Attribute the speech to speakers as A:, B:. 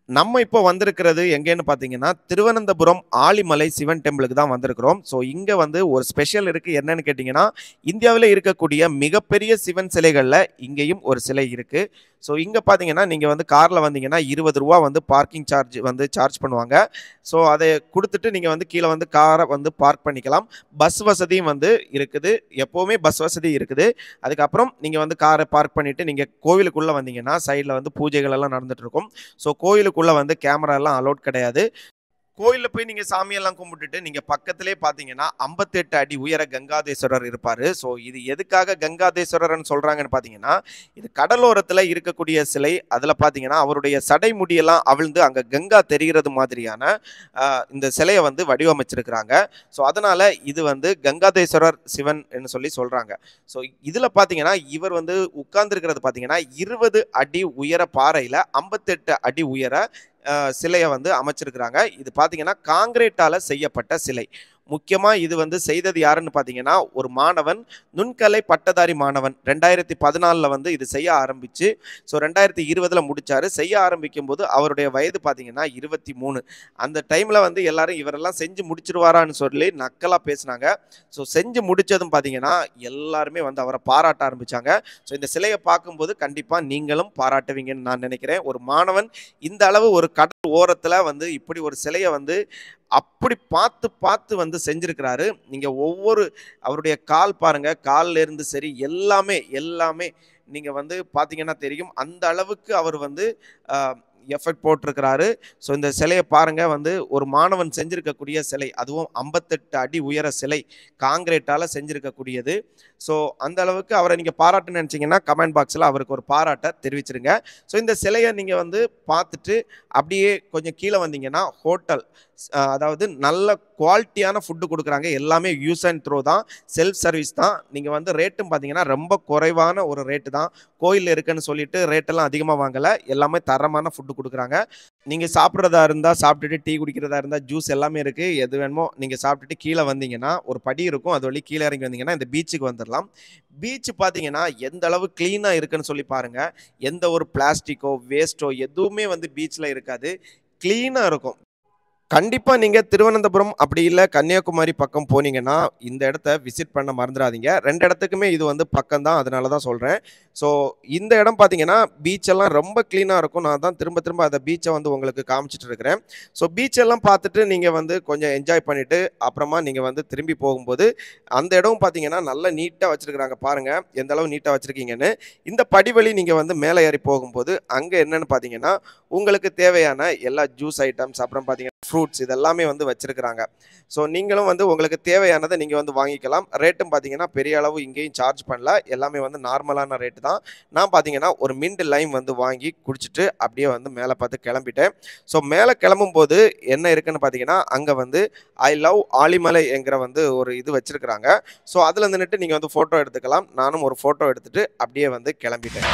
A: நம்ம இப்போ வந்திருக்கிறது எங்கேன்னு பார்த்தீங்கன்னா, திருவனந்தபுரம் ஆழிமலை சிவன் டெம்பிளுக்கு தான் வந்திருக்கிறோம். ஸோ இங்க வந்து ஒரு ஸ்பெஷல் இருக்கு. என்னன்னு கேட்டீங்கன்னா, இந்தியாவிலே இருக்கக்கூடிய மிகப்பெரிய சிவன் சிலைகள்ல இங்கேயும் ஒரு சிலை இருக்கு. ஸோ இங்க பார்த்தீங்கன்னா, நீங்க வந்து கார்ல வந்தீங்கன்னா ரூ. 20 வந்து பார்க்கிங் சார்ஜ் வந்து சார்ஜ் பண்ணுவாங்க. ஸோ அத குடுத்துட்டு நீங்க வந்து கீழ வந்து கார வந்து பார்க் பண்ணிக்கலாம். பஸ் வசதியும் வந்து இருக்குது. எப்பவுமே பஸ் வசதி இருக்குது. அதுக்கப்புறம் நீங்க வந்து கார பார்க் பண்ணிட்டு நீங்க கோவிலுக்குள்ள வந்தீங்கன்னா, சைட்ல வந்து பூஜைகள் எல்லாம் நடந்துட்டு இருக்கும். ஸோ கோயிலுக்குள்ள வந்து கேமரா எல்லாம் அலோட் கிடையாது. கோயில்ல போய் நீங்க சாமியெல்லாம் கும்பிட்டுட்டு, நீங்க பக்கத்திலேயே பார்த்தீங்கன்னா, 58 அடி உயர கங்காதேஸ்வரர் இருப்பாரு. ஸோ இது எதுக்காக கங்காதேஸ்வரர்ன்னு சொல்றாங்கன்னு பார்த்தீங்கன்னா, இது கடலோரத்தில இருக்கக்கூடிய சிலை. அதில பார்த்தீங்கன்னா, அவருடைய சடை முடியெல்லாம் அவிழ்ந்து அங்க கங்கா தெரிகிறது மாதிரியான இந்த சிலைய வந்து வடிவமைச்சிருக்கிறாங்க. ஸோ அதனால இது வந்து கங்காதேஸ்வரர் சிவன்னு சொல்லி சொல்றாங்க. ஸோ இதில பார்த்தீங்கன்னா, இவர் வந்து உட்கார்ந்திருக்கிறது பார்த்தீங்கன்னா, 20 அடி உயர பாறையில 58 அடி உயர சிலைய வந்து அமைச்சிருக்கிறாங்க. இது பார்த்தீங்கன்னா, கான்கிரீட்டால செய்யப்பட்ட சிலை. முக்கியமா இது வந்து செய்தது யாருன்னு பார்த்தீங்கன்னா, ஒரு மாணவன், நுண்கலை பட்டதாரி மாணவன். 2014ல வந்து இது செய்ய ஆரம்பிச்சு, ஸோ 2020ல முடிச்சாரு. செய்ய ஆரம்பிக்கும்போது அவருடைய வயது பார்த்தீங்கன்னா 23. அந்த டைம்ல வந்து எல்லாரும் இவரெல்லாம் செஞ்சு முடிச்சுருவாரான்னு சொல்லி நக்கலா பேசுனாங்க. ஸோ செஞ்சு முடிச்சதும் பார்த்தீங்கன்னா, எல்லாருமே வந்து அவர பாராட்ட ஆரம்பிச்சாங்க. ஸோ இந்த சிலைய பார்க்கும்போது கண்டிப்பா நீங்களும் பாராட்டுவீங்கன்னு நான் நினைக்கிறேன். ஒரு மாணவன் இந்த அளவு ஒரு கடல் ஓரத்துல வந்து இப்படி ஒரு சிலைய வந்து அப்படி பார்த்து பார்த்து வந்து செஞ்சிருக்கிறாரு. நீங்க ஒவ்வொரு அவருடைய கால் பாருங்க. கால்ல இருந்து சரி எல்லாமே எல்லாமே நீங்க வந்து பார்த்தீங்கன்னா தெரியும். அந்த அளவுக்கு அவர் வந்து அ எஃபெக்ட் போட்டிருக்கிறாரு. ஸோ இந்த சிலைய பாருங்க வந்து ஒரு மாணவன் செஞ்சிருக்கக்கூடிய சிலை. அதுவும் 58 அடி உயர சிலை. கான்கிரீட்டால செஞ்சிருக்கக்கூடியது. ஸோ அந்த அளவுக்கு அவர நீங்க பாராட்டணும்னு நினைச்சீங்கன்னா, கமெண்ட் பாக்ஸ்ல அவருக்கு ஒரு பாராட்ட தெரிவிச்சிருங்க. ஸோ இந்த சிலைய நீங்க வந்து பார்த்துட்டு, அப்படியே கொஞ்சம் கீழ வந்தீங்கன்னா, ஹோட்டல் அதாவது நல்ல குவாலிட்டியான ஃபுட் குடுக்குறாங்க. எல்லாமே யூஸ் அண்ட் த்ரோ தான். செல்ஃப் சர்வீஸ் தான். நீங்க வந்து ரேட்டும் பார்த்தீங்கன்னா, ரொம்ப குறைவான ஒரு ரேட்டு தான். கோயில்ல இருக்குன்னு சொல்லிட்டு ரேட்டெல்லாம் அதிகமா வாங்கல. எல்லாமே தரமான ஃபுட் குடுக்குறாங்க. நீங்க சாப்பிடுறதா இருந்தா சாப்பிட்டுட்டு, டீ குடிக்கிறதா இருந்தா ஜூஸ் எல்லாமே இருக்கு. எது வேணுமோ நீங்க சாப்பிட்டுட்டு கீழ வந்தீங்கன்னா, ஒரு படி இருக்கும். அது வழி கீழ இறங்கி வந்தீங்கன்னா, இந்த பீச்சுக்கு வந்துரலாம். பீச் பார்த்தீங்கன்னா, எந்த அளவு கிளீனா இருக்குன்னு சொல்லி பாருங்க. எந்த ஒரு பிளாஸ்டிக்கோ, வேஸ்ட்டோ எதுவுமே வந்து பீச்ல இருக்காது. கிளீனா இருக்கும். கண்டிப்பா நீங்க திருவனந்தபுரம் அப்படி இல்ல கன்னியாகுமரி பக்கம் போனீங்கன்னா, இந்த இடத்த விசிட் பண்ண மறந்துறாதீங்க. 2 இடத்துக்குமே இது வந்து பக்கம் தான். அதனால தான் சொல்றேன். ஸோ இந்த இடம் பார்த்தீங்கன்னா, பீச் எல்லாம் ரொம்ப கிளீனா இருக்கும். நான் தான் திரும்ப திரும்ப அந்த பீச்ச வந்து உங்களுக்கு காமிச்சுட்டு இருக்கிறேன். ஸோ பீச் எல்லாம் பார்த்துட்டு நீங்க வந்து கொஞ்சம் என்ஜாய் பண்ணிட்டு, அப்புறமா நீங்க வந்து திரும்பி போகும்போது, அந்த இடம் பார்த்தீங்கன்னா, நல்லா நீட்டா வச்சிருக்காங்க. பாருங்க, எந்த அளவு நீட்டா வச்சிருக்கீங்கன்னு. இந்த படிவழி நீங்க வந்து மேல ஏறி போகும்போது, அங்க என்னன்னு பார்த்தீங்கன்னா, உங்களுக்கு தேவையான எல்லா ஜூஸ் ஐட்டம்ஸ், அப்புறம் பார்த்தீங்கன்னா ஃப்ரூட்ஸ் இதெல்லாமே வந்து வச்சிருக்கிறாங்க. ஸோ நீங்களும் வந்து உங்களுக்கு தேவையானத நீங்க வந்து வாங்கிக்கலாம். ரேட்டும் பார்த்தீங்கன்னா, பெரிய அளவு இங்கேயும் சார்ஜ் பண்ணல. எல்லாமே வந்து நார்மலான ரேட் தான். நான் பார்த்தீங்கன்னா, ஒரு மின்ட் லைம் வந்து வாங்கி குடிச்சிட்டு, அப்படியே வந்து மேல பார்த்து கிளம்பிட்டேன். ஸோ மேல கிளம்பும்போது என்ன இருக்குன்னு பார்த்தீங்கன்னா, அங்க வந்து ஐ லவ் ஆலிமலை என்கிற வந்து ஒரு இது வச்சிருக்கிறாங்க. ஸோ அதுல நின்னுட்டு நீங்க வந்து ஃபோட்டோ எடுத்துக்கலாம். நானும் ஒரு ஃபோட்டோ எடுத்துட்டு அப்படியே வந்து கிளம்பிட்டேன்.